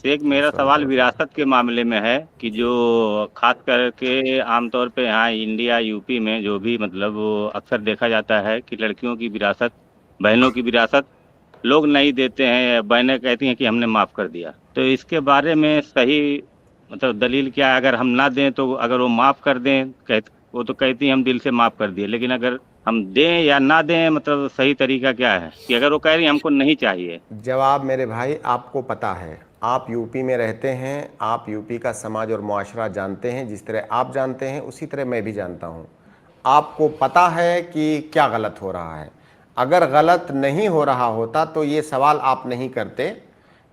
ایک میرا سوال وراثت کے معاملے میں ہے کہ جو خاص کر کے عام طور پہ یہاں انڈیا یوپی میں جو بھی مطلب اکثر دیکھا جاتا ہے کہ لڑکیوں کی وراثت، بہنوں کی وراثت لوگ نہیں دیتے ہیں، بہنیں کہتی ہیں کہ ہم نے معاف کر دیا، تو اس کے بارے میں صحیح مطلب دلیل کیا ہے؟ اگر ہم نہ دیں تو اگر وہ معاف کر دیں، وہ تو کہتی ہیں ہم دل سے معاف کر دیے، لیکن اگر ہم دیں یا نہ دیں مطلب صحیح طریقہ کیا ہے کہ اگر وہ کہہ رہی ہیں ہم کو نہیں چاہیے؟ جواب میرے بھائی آپ کو پتہ ہے، آپ یو پی میں رہتے ہیں، آپ یو پی کا سماج اور معاشرہ جانتے ہیں، جس طرح آپ جانتے ہیں اسی طرح میں بھی جانتا ہوں۔ آپ کو پتہ ہے کہ کیا غلط ہو رہا ہے۔ اگر غلط نہیں ہو رہا ہوتا تو یہ سوال آپ نہیں کرتے،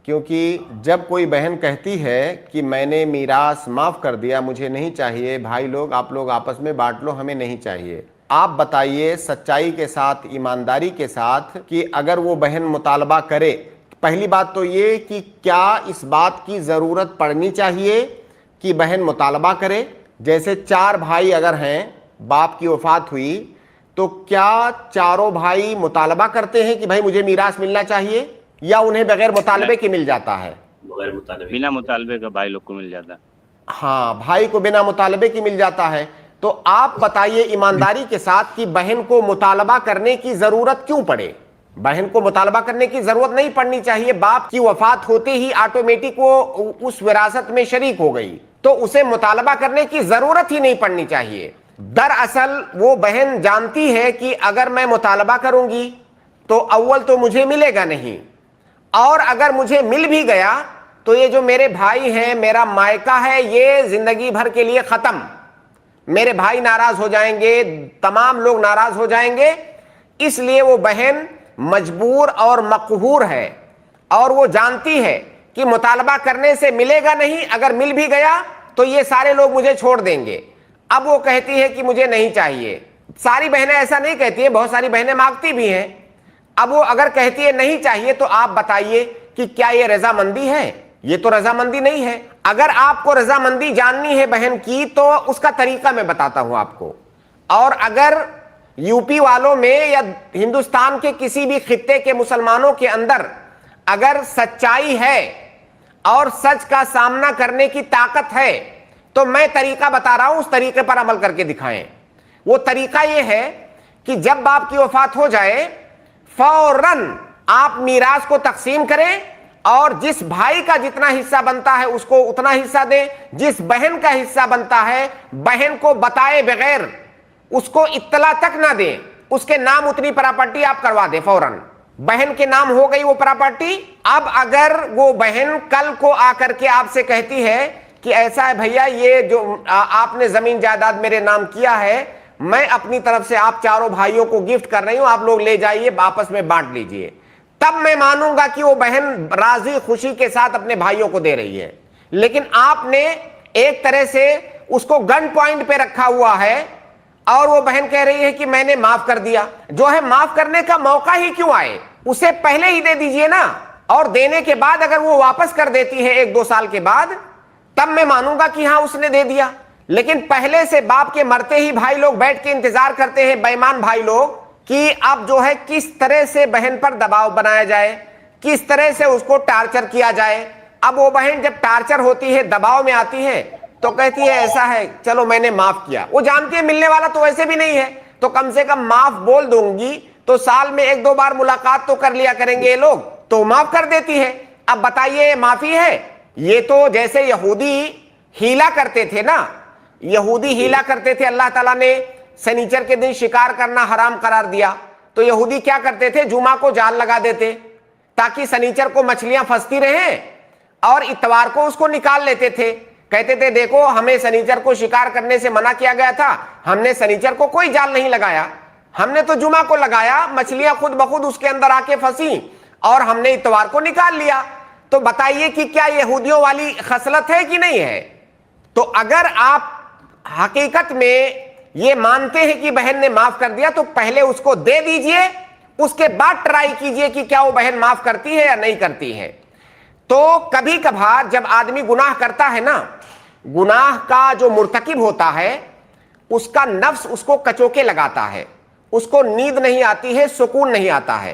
کیونکہ جب کوئی بہن کہتی ہے کہ میں نے میراث معاف کر دیا، مجھے نہیں چاہیے، بھائی لوگ آپ لوگ آپس میں بانٹ لو، ہمیں نہیں چاہیے، آپ بتائیے سچائی کے ساتھ، ایمانداری کے ساتھ کہ اگر وہ بہن مطالبہ کرے، پہلی بات تو یہ کہ کیا اس بات کی ضرورت پڑنی چاہیے کہ بہن مطالبہ کرے؟ جیسے 4 بھائی اگر ہیں، باپ کی وفات ہوئی تو کیا چاروں بھائی مطالبہ کرتے ہیں کہ بھائی مجھے میراث ملنا چاہیے، یا انہیں بغیر مطالبے کے مل جاتا ہے؟ بنا مطالبے کا بھائی لوگ کو مل جاتا ہے۔ ہاں، بھائی کو بنا مطالبے کی مل جاتا ہے۔ تو آپ بتائیے ایمانداری کے ساتھ کہ بہن کو مطالبہ کرنے کی ضرورت کیوں پڑے؟ بہن کو مطالبہ کرنے کی ضرورت نہیں پڑنی چاہیے، باپ کی وفات ہوتے ہی آٹومیٹک وہ اس وراثت میں شریک ہو گئی، تو اسے مطالبہ کرنے کی ضرورت ہی نہیں پڑنی چاہیے۔ دراصل وہ بہن جانتی ہے کہ اگر میں مطالبہ کروں گی تو اول تو مجھے ملے گا نہیں، اور اگر مجھے مل بھی گیا تو یہ جو میرے بھائی ہیں، میرا مائکہ ہے، یہ زندگی بھر کے لیے ختم، میرے بھائی ناراض ہو جائیں گے، تمام لوگ ناراض ہو جائیں گے، اس لیے وہ بہن مجبور اور مقہور ہے، اور وہ جانتی ہے کہ مطالبہ کرنے سے ملے گا نہیں، اگر مل بھی گیا تو یہ سارے لوگ مجھے چھوڑ دیں گے۔ اب وہ کہتی ہے کہ مجھے نہیں چاہیے۔ ساری بہنیں ایسا نہیں کہتی ہیں، بہت ساری بہنیں مانگتی بھی ہیں۔ اب وہ اگر کہتی ہے نہیں چاہیے تو آپ بتائیے کہ کیا یہ رضامندی ہے؟ یہ تو رضامندی نہیں ہے۔ اگر آپ کو رضامندی جاننی ہے بہن کی تو اس کا طریقہ میں بتاتا ہوں آپ کو، اور اگر یو پی والوں میں یا ہندوستان کے کسی بھی خطے کے مسلمانوں کے اندر اگر سچائی ہے اور سچ کا سامنا کرنے کی طاقت ہے تو میں طریقہ بتا رہا ہوں، اس طریقے پر عمل کر کے دکھائیں۔ وہ طریقہ یہ ہے کہ جب باپ کی وفات ہو جائے فوراً آپ میراث کو تقسیم کریں، اور جس بھائی کا جتنا حصہ بنتا ہے اس کو اتنا حصہ دیں، جس بہن کا حصہ بنتا ہے بہن کو بتائے بغیر، اس کو اطلاع تک نہ دیں، اس کے نام اتنی پراپرٹی آپ کروا دیں فوراً، بہن کے نام ہو گئی وہ پراپرٹی۔ اب اگر وہ بہن کل کو آ کر کے آپ سے کہتی ہے کہ ایسا ہے بھیا، یہ جو آپ نے زمین جائیداد میرے نام کیا ہے، میں اپنی طرف سے آپ چاروں بھائیوں کو گفٹ کر رہی ہوں، آپ لوگ لے جائیے، آپس میں بانٹ لیجئے، تب میں مانوں گا کہ وہ بہن راضی خوشی کے ساتھ اپنے بھائیوں کو دے رہی ہے۔ لیکن آپ نے ایک طرح سے اس کو گن پوائنٹ پہ رکھا ہوا ہے، اور وہ بہن کہہ رہی ہے کہ میں نے معاف کر دیا۔ جو ہے معاف کرنے کا موقع ہی کیوں آئے؟ اسے پہلے ہی دے دیجئے نا، اور دینے کے بعد اگر وہ واپس کر دیتی ہے 1-2 سال کے بعد، تب میں مانوں گا کہ ہاں اس نے دے دیا۔ لیکن پہلے سے باپ کے مرتے ہی بھائی لوگ بیٹھ کے انتظار کرتے ہیں، بے ایمان بھائی لوگ، کہ اب جو ہے کس طرح سے بہن پر دباؤ بنایا جائے، کس طرح سے اس کو ٹارچر کیا جائے۔ اب وہ بہن جب ٹارچر ہوتی ہے، دباؤ میں آتی ہے، تو کہتی ہے ایسا ہے چلو میں نے معاف کیا۔ وہ جانتی ہے ملنے والا تو ویسے بھی نہیں ہے، تو کم سے کم معاف بول دوں گی تو سال میں 1-2 بار ملاقات تو کر لیا کریں گے یہ لوگ، تو معاف کر دیتی ہے۔ اب بتائیے یہ معافی ہے؟ یہ تو جیسے یہودی ہیلا کرتے تھے نا، یہودی ہیلا کرتے تھے، اللہ تعالیٰ نے سنیچر کے دن شکار کرنا حرام قرار دیا، تو یہودی کیا کرتے تھے؟ جمعہ کو جال لگا دیتے تاکہ سنیچر کو مچھلیاں پھنستی رہیں، اور اتوار کو اس کو نکال لیتے تھے۔ کہتے تھے دیکھو ہمیں سنیچر کو شکار کرنے سے منع کیا گیا تھا، ہم نے سنیچر کو کوئی جال نہیں لگایا، ہم نے تو جمعہ کو لگایا، مچھلیاں خود بخود اس کے اندر آ کے پھنسی اور ہم نے اتوار کو نکال لیا۔ تو بتائیے کہ کیا یہودیوں والی خصلت ہے کہ نہیں ہے؟ تو اگر آپ حقیقت میں یہ مانتے ہیں کہ بہن نے معاف کر دیا تو پہلے اس کو دے دیجئے، اس کے بعد ٹرائی کیجئے کہ کیا وہ بہن معاف کرتی ہے یا نہیں کرتی ہے۔ تو کبھی کبھار جب آدمی گناہ کرتا ہے نا، گناہ کا جو مرتکب ہوتا ہے اس کا نفس اس کو کچوکے لگاتا ہے، اس کو نیند نہیں آتی ہے، سکون نہیں آتا ہے۔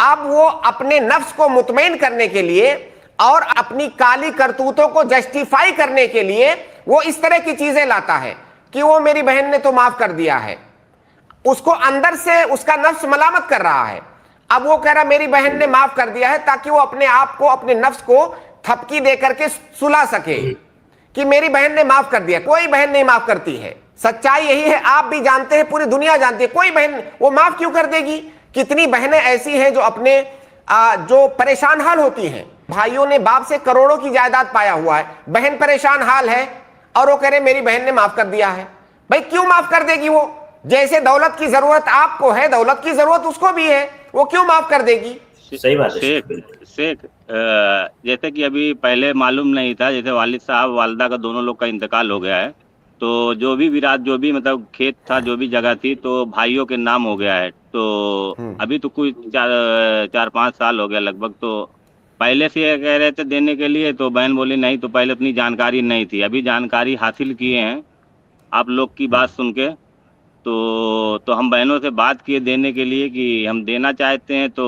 اب وہ اپنے نفس کو مطمئن کرنے کے لیے اور اپنی کالی کرتوتوں کو جسٹیفائی کرنے کے لیے وہ اس طرح کی چیزیں لاتا ہے کہ وہ میری بہن نے تو معاف کر دیا ہے. اس کو اندر سے اس کا نفس ملامت کر رہا ہے. اب وہ کہہ رہا میری بہن نے معاف کر دیا ہے تاکہ وہ اپنے آپ کو, اپنے نفس کو تھپکی دے کر کے سلا سکے کہ میری بہن نے معاف کر دیا. کوئی بہن نہیں معاف کرتی ہے. سچائی یہی ہے, آپ بھی جانتے ہیں, پوری دنیا جانتی ہے. کوئی بہن وہ معاف کیوں کر دے گی؟ کتنی بہنیں ایسی ہیں جو اپنے جو پریشان حال ہوتی ہیں. بھائیوں نے باپ سے کروڑوں کی جائیداد پایا ہوا ہے, بہن پریشان حال ہے اور وہ کہہ رہے میری بہن نے معاف کر دیا ہے. بھائی کیوں معاف کر دے گی وہ؟ جیسے دولت کی ضرورت آپ کو ہے, دولت کی ضرورت اس کو بھی ہے, وہ کیوں معاف کر دے گی؟ صحیح بات ہے شیخ جیسے کہ ابھی پہلے معلوم نہیں تھا, جیسے والد صاحب والدہ کا دونوں لوگ کا انتقال ہو گیا ہے, تو جو بھی وراثت, جو بھی مطلب کھیت تھا, جو بھی جگہ تھی, تو بھائیوں کے نام ہو گیا ہے. تو ابھی تو کوئی 4-5 سال ہو گیا لگ بھگ. تو پہلے سے یہ کہہ رہے تھے دینے کے لیے, تو بہن بولی نہیں, تو پہلے اتنی جانکاری نہیں تھی. ابھی جانکاری حاصل کیے ہیں آپ لوگ کی بات سن کے, تو ہم بہنوں سے بات کیے دینے کے لیے کہ ہم دینا چاہتے ہیں. تو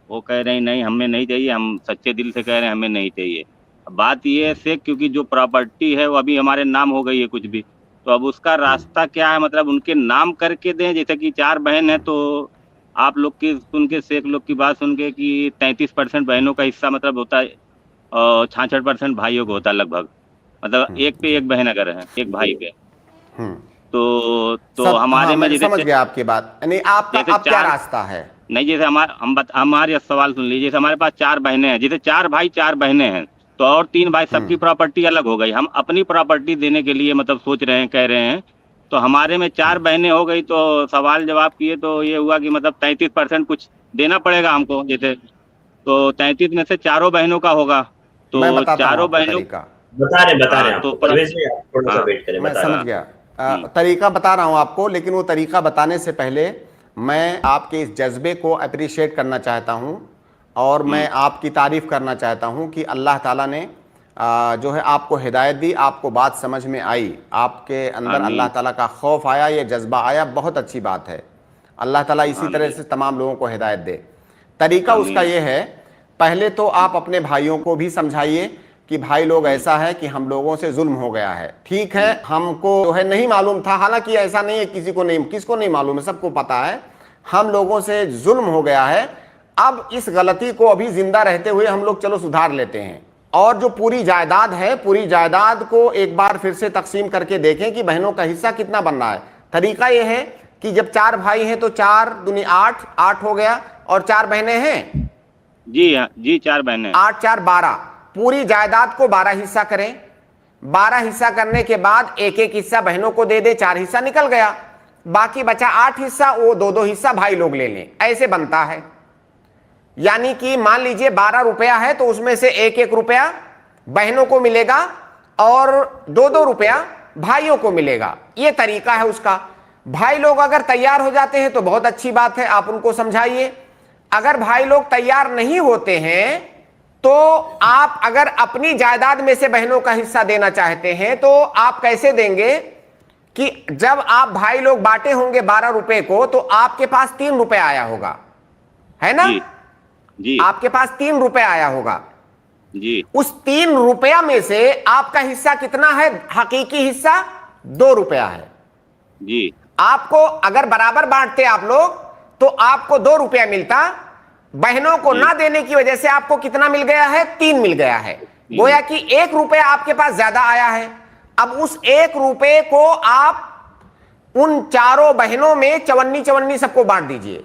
وہ کہہ رہے ہیں نہیں ہمیں نہیں چاہیے, ہم سچے دل سے کہہ رہے ہیں ہمیں نہیں چاہیے. بات یہ ہے سے کیونکہ جو پراپرٹی ہے وہ ابھی ہمارے نام ہو گئی ہے کچھ بھی, تو اب اس کا راستہ کیا ہے, مطلب ان کے نام کر کے دیں. جیسے کہ 4 بہن ہیں, تو آپ لوگ کی سن کے, شیخ لوگ کی بات سن کے کہ 33% بہنوں کا حصہ مطلب ہوتا ہے اور 66% بھائیوں کو ہوتا ہے لگ بھگ. مطلب ایک پہ ایک بہن اگر ہے, ایک بھائی پہ, تو ہمارے میں جیسے سمجھ گیا آپ کی بات. یعنی آپ کا اب کیا راستہ ہے؟ نہیں, جیسے ہمارے سوال سن لیجیے. جیسے ہمارے پاس 4 بہنیں ہیں, جیسے 4 بھائی 4 بہنیں ہیں, تو اور 3 بھائی, سب کی پراپرٹی الگ ہو گئی. ہم اپنی پراپرٹی دینے کے لیے مطلب سوچ رہے ہیں, کہہ رہے ہیں. تو ہمارے میں 4 بہنیں ہو گئی, تو سوال جواب کیے تو یہ ہوا کہ مطلب 33% کچھ دینا پڑے گا ہم کو. جیسے تو 33 میں سے 4 بہنوں کا ہوگا, تو میں بتاتا ہوں 4 آپ کو بہنوں طریقہ. بتا رہے ہیں تو پرویز بھائی, آپ تھوڑا سا ویٹ کریں. میں سمجھ گیا طریقہ بتا رہا ہوں آپ کو, لیکن وہ طریقہ بتانے سے پہلے میں آپ کے اس جذبے کو اپریشیٹ کرنا چاہتا ہوں, اور میں آپ کی تعریف کرنا چاہتا ہوں کہ اللہ تعالیٰ نے جو ہے آپ کو ہدایت دی, آپ کو بات سمجھ میں آئی, آپ کے اندر اللہ تعالیٰ کا خوف آیا, یہ جذبہ آیا. بہت اچھی بات ہے. اللہ تعالیٰ اسی طرح سے تمام لوگوں کو ہدایت دے. طریقہ اس کا یہ ہے, پہلے تو آپ اپنے بھائیوں کو بھی سمجھائیے کہ بھائی لوگ ایسا ہے کہ ہم لوگوں سے ظلم ہو گیا ہے. ٹھیک ہے, ہم کو جو ہے نہیں معلوم تھا, حالانکہ ایسا نہیں ہے کسی کو نہیں, کس کو نہیں معلوم ہے, سب کو پتا ہے ہم لوگوں سے ظلم ہو گیا ہے. اب اس غلطی کو ابھی زندہ رہتے ہوئے ہم لوگ چلو سدھار لیتے ہیں, اور جو پوری جائیداد ہے, پوری جائیداد کو ایک بار پھر سے تقسیم کر کے دیکھیں کہ بہنوں کا حصہ کتنا بن رہا ہے. طریقہ یہ ہے کہ جب 4 بھائی ہیں تو 4 دونی 8 ہو گیا, اور 4 بہنیں ہیں. جی 4 بہنیں, 8 4 12, پوری جائیداد کو 12 حصہ کریں. 12 حصہ کرنے کے بعد ایک ایک حصہ بہنوں کو دے دے, 4 حصہ نکل گیا. باقی بچا 8 حصہ, وہ 2 حصہ بھائی لوگ لے لیں. ایسے بنتا ہے. یعنی کہ مان لیجئے 12 روپیہ ہے, تو اس میں سے 1 روپیہ بہنوں کو ملے گا اور 2 روپیہ بھائیوں کو ملے گا. یہ طریقہ ہے اس کا. بھائی لوگ اگر تیار ہو جاتے ہیں تو بہت اچھی بات ہے, آپ ان کو سمجھائیے. اگر بھائی لوگ تیار نہیں ہوتے ہیں تو آپ اگر اپنی جائیداد میں سے بہنوں کا حصہ دینا چاہتے ہیں تو آپ کیسے دیں گے کہ جب آپ بھائی لوگ بانٹے ہوں گے 12 روپے کو, تو آپ کے پاس 3 روپے آیا ہوگا, ہے نا؟ جی آپ کے پاس 3 روپے آیا ہوگا. جی, اس 3 روپیہ میں سے آپ کا حصہ کتنا ہے؟ حقیقی حصہ 2 روپیہ ہے. جی, آپ کو اگر برابر بانٹتے آپ لوگ تو آپ کو 2 روپیہ ملتا. بہنوں کو نہ دینے کی وجہ سے آپ کو کتنا مل گیا ہے؟ 3 مل گیا ہے. گویا کہ 1 روپیہ آپ کے پاس زیادہ آیا ہے. اب اس 1 روپے کو آپ ان 4 بہنوں میں 54 سب کو بانٹ دیجئے.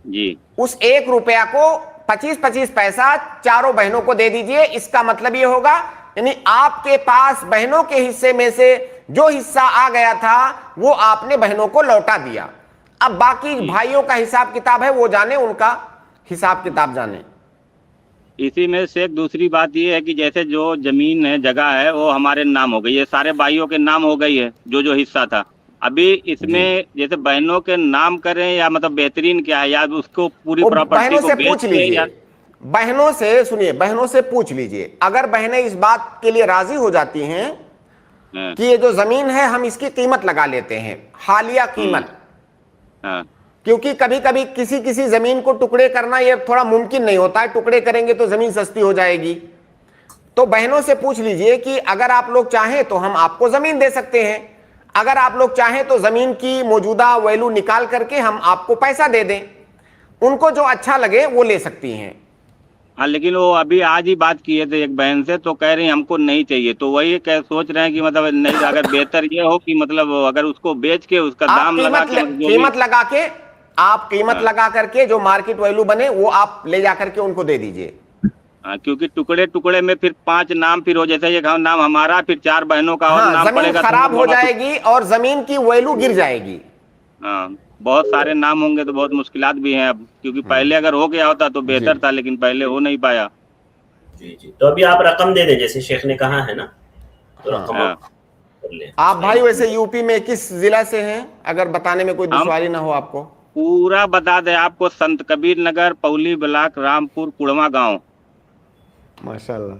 جی, اس 1 روپیہ کو 25 پیسہ 4 بہنوں کو دے دیجئے. اس کا مطلب یہ ہوگا یعنی آپ کے پاس بہنوں کے حصے میں سے جو حصہ آ گیا تھا وہ آپ نے بہنوں کو لوٹا دیا. اب باقی بھائیوں کا حساب کتاب ہے وہ جانے, ان کا حساب کتاب جانے. اسی میں سے ایک دوسری بات یہ ہے کہ جیسے جو زمین ہے, جگہ ہے, وہ ہمارے نام ہو گئی ہے, سارے بھائیوں کے نام ہو گئی ہے جو حصہ تھا. ابھی اس میں جیسے بہنوں کے نام کریں یا مطلب بہترین کیا ہے, یا اس کو پوری پراپرٹی کو بیچ دیں, یا بہنوں سے سنیے, بہنوں سے پوچھ لیجئے. اگر بہنیں اس بات کے لیے راضی ہو جاتی ہیں کہ یہ جو زمین ہے ہم اس کی قیمت لگا لیتے ہیں, حالیہ قیمت, کیونکہ کبھی کبھی کسی زمین کو ٹکڑے کرنا یہ تھوڑا ممکن نہیں ہوتا ہے. ٹکڑے کریں گے تو زمین سستی ہو جائے گی, تو بہنوں سے پوچھ لیجئے کہ اگر آپ لوگ چاہیں تو ہم آپ کو زمین دے سکتے ہیں، اگر آپ لوگ چاہیں تو زمین کی موجودہ ویلو نکال کر کے ہم آپ کو پیسہ دے دیں، ان کو جو اچھا لگے وہ لے سکتی ہیں۔ ہاں لیکن وہ ابھی آج ہی بات کیے تھے ایک بہن سے، تو کہہ رہی ہیں ہم کو نہیں چاہیے، تو وہی سوچ رہے ہیں کہ مطلب نہیں، اگر بہتر یہ ہو کہ مطلب اگر اس کو بیچ کے اس کا آپ دام لگا کے جو بھی قیمت لگا کے، آپ قیمت ہاں لگا کر کے جو مارکیٹ ویلو بنے وہ آپ لے جا کر کے ان کو دے دیجئے۔ ہاں، کیونکہ ٹکڑے ٹکڑے میں پھر 5 نام پھر ہو، جیسے ایک نام ہمارا، پھر 4 بہنوں کا اور ہاں، نام زمین پڑے گا تو خراب ہو دونوں جائے گی اور زمین کی ویلو گر جائے گی۔ ہاں بہت سارے نام ہوں گے تو بہت مشکلات بھی ہیں اب، کیونکہ پہلے اگر ہو گیا ہوتا تو جی بہتر تھا، لیکن پہلے ہو نہیں پایا۔ جی جی، تو ابھی آپ رقم دے دیں جیسے شیخ نے کہا ہے نا، تو ہاں، رقم ہاں آپ کر لیں۔ آپ بھائی ویسے یو پی میں کس ضلع سے ہیں، اگر بتانے میں کوئی ہم دشواری نہ ہو آپ کو؟ پورا بتا دیں آپ کو، سنت کبیر نگر، پولی بلاک، رامپور، کڑواں گاؤں۔ ماشاء اللہ،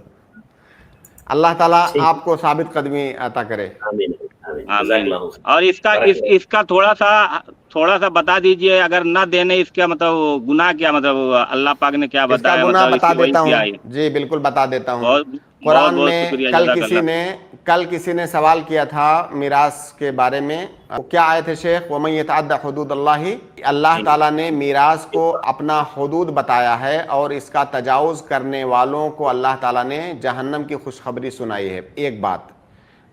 اللہ تعالیٰ ٹھیک، آپ کو ثابت قدمی عطا کرے۔ آمین آمین، جزاک آمین۔ اللہ خیر، اور بارک اللہ۔ اس کا تھوڑا سا بتا دیجئے، اگر نہ دینے اس کا مطلب گناہ کیا، مطلب اللہ پاک نے کیا اس کا بتایا، گناہ مطلب اس بتا کی وہی دیتا کیا ہوں، ہے؟ جی بالکل بتا دیتا ہوں۔ بہت بہت قرآن بہت میں شکریہ، کل جزاک اللہ۔ کسی نے سوال کیا تھا میراث کے بارے میں، کیا آیت ہے شیخ؟ وَمَن يَتَعَدَّ حُدُودَ اللَّهِ، اللہ تعالیٰ نے میراث کو اپنا حدود بتایا ہے، اور اس کا تجاوز کرنے والوں کو اللہ تعالیٰ نے جہنم کی خوشخبری سنائی ہے، ایک بات۔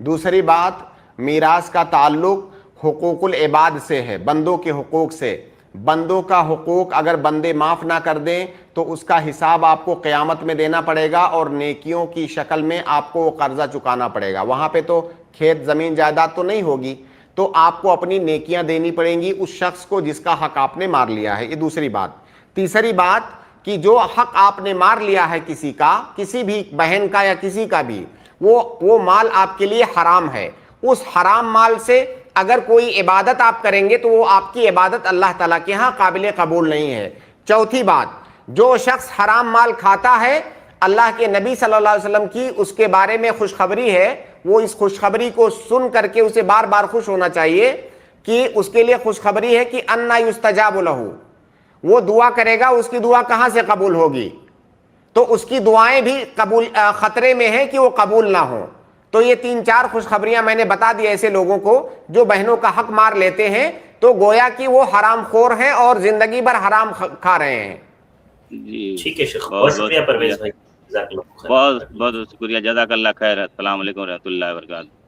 دوسری بات، میراث کا تعلق حقوق العباد سے ہے، بندوں کے حقوق سے۔ بندوں کا حقوق اگر بندے معاف نہ کر دیں تو اس کا حساب آپ کو قیامت میں دینا پڑے گا، اور نیکیوں کی شکل میں آپ کو وہ قرضہ چکانا پڑے گا۔ وہاں پہ تو کھیت زمین جائیداد تو نہیں ہوگی، تو آپ کو اپنی نیکیاں دینی پڑیں گی اس شخص کو جس کا حق آپ نے مار لیا ہے، یہ دوسری بات۔ تیسری بات کہ جو حق آپ نے مار لیا ہے کسی کا، کسی بھی بہن کا یا کسی کا بھی، وہ مال آپ کے لیے حرام ہے۔ اس حرام مال سے اگر کوئی عبادت آپ کریں گے تو وہ آپ کی عبادت اللہ تعالیٰ کے ہاں قابل قبول نہیں ہے۔ چوتھی بات، جو شخص حرام مال کھاتا ہے، اللہ کے نبی صلی اللہ علیہ وسلم کی اس کے بارے میں خوشخبری ہے، وہ اس خوشخبری کو سن کر کے اسے بار بار خوش ہونا چاہیے کہ اس کے لیے خوشخبری ہے کہ انا یستجاب لہ، وہ دعا کرے گا، اس کی دعا کہاں سے قبول ہوگی؟ تو اس کی دعائیں بھی خطرے میں ہیں کہ وہ قبول نہ ہوں۔ تو یہ 3-4 خوشخبریاں میں نے بتا دی ایسے لوگوں کو جو بہنوں کا حق مار لیتے ہیں، تو گویا کہ وہ حرام خور ہیں اور زندگی بھر حرام کھا رہے ہیں۔ جی ٹھیک ہے شیخ، بہت بہت بہت شکریہ شکریہ، پرویز بھائی، جزاک اللہ خیر۔ بہت بہت شکریہ، جزاک اللہ خیر۔ السلام علیکم و رحمۃ اللہ وبرکاتہ۔